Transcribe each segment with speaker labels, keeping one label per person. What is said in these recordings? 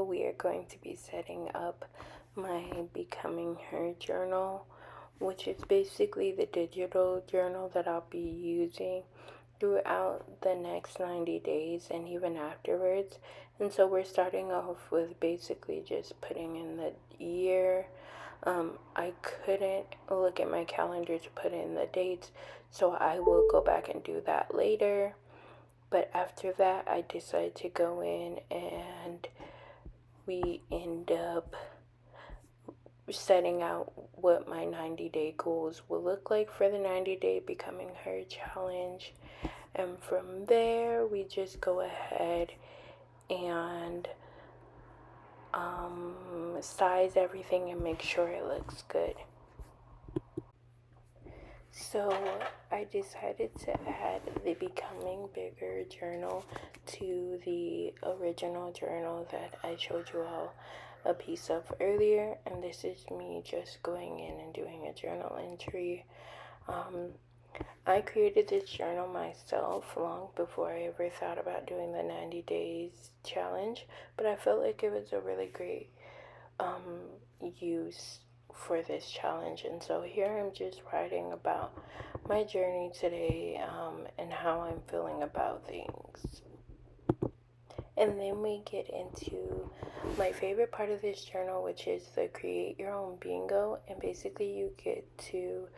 Speaker 1: we are going to be setting up my Becoming Her journal, which is basically the digital journal that I'll be using throughout the next 90 days and even afterwards. And so we're starting off with basically just putting in the year. I couldn't look at my calendar to put in the dates, so I will go back and do that later. But after that, I decided to go in and we end up setting out what my 90-day goals will look like for the 90-day Becoming Her challenge. And from there, we just go ahead and size everything and make sure it looks good. So I decided to add the Becoming Bigger journal to the original journal that I showed you all a piece of earlier, and this is me just going in and doing a journal entry. I created this journal myself long before I ever thought about doing the 90 days challenge, but I felt like it was a really great use for this challenge. And so here I'm just writing about my journey today and how I'm feeling about things. And then we get into my favorite part of this journal, which is the create your own bingo. And basically you get to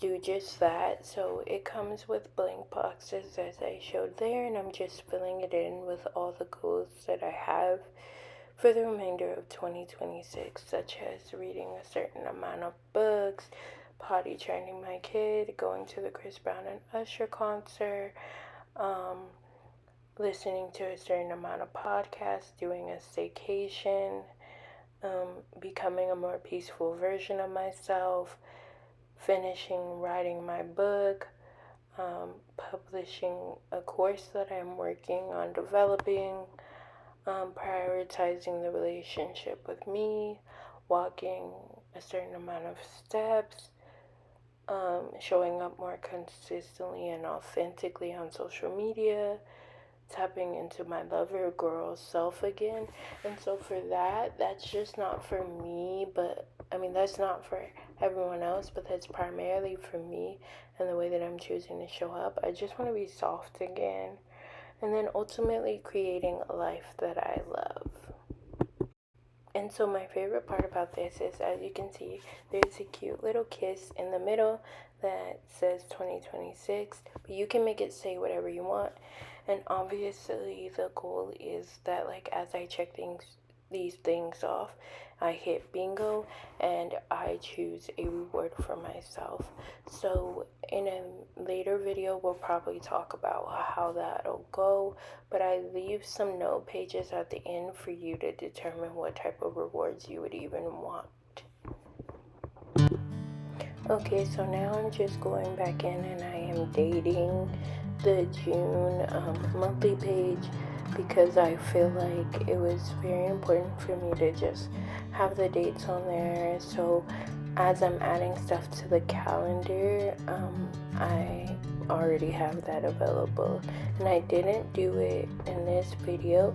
Speaker 1: do just that. So it comes with blank boxes as I showed there, and I'm just filling it in with all the goals that I have for the remainder of 2026, such as reading a certain amount of books, potty training my kid, going to the Chris Brown and Usher concert, listening to a certain amount of podcasts, doing a staycation, becoming a more peaceful version of myself, finishing writing my book, publishing a course that I'm working on developing, prioritizing the relationship with me, walking a certain amount of steps, showing up more consistently and authentically on social media, tapping into my lover girl self again. And so for that, that's just not for me, but I mean, that's not for everyone else, but that's primarily for me and the way that I'm choosing to show up. I just want to be soft again. And then ultimately creating a life that I love. And so my favorite part about this is, as you can see, there's a cute little kiss in the middle that says 2026, but you can make it say whatever you want. And obviously the goal is that, like, as I check these things off, I hit bingo and I choose a reward for myself. So in a later video, we'll probably talk about how that'll go, but I leave some note pages at the end for you to determine what type of rewards you would even want. Okay, so now I'm just going back in and I am dating the June monthly page, because I feel like it was very important for me to just have the dates on there. So as I'm adding stuff to the calendar, I already have that available. And I didn't do it in this video,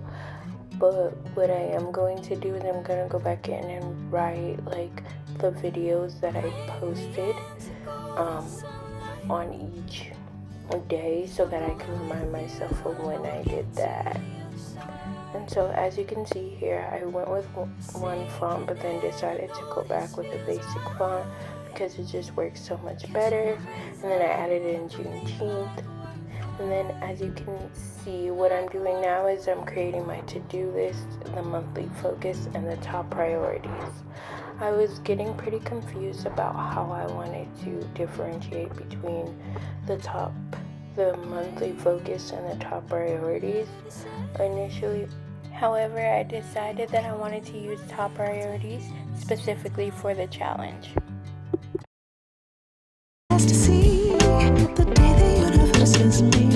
Speaker 1: but what I am going to do is I'm going to go back in and write like the videos that I posted on each day, so that I can remind myself of when I did that. And so as you can see here, I went with one font, but then decided to go back with the basic font because it just works so much better. And then I added it in Juneteenth. And then as you can see, what I'm doing now is I'm creating my to-do list, the monthly focus, and the top priorities. I was getting pretty confused about how I wanted to differentiate between the monthly focus and the top priorities initially. However, I decided that I wanted to use top priorities specifically for the challenge.
Speaker 2: To see the day the universe is made.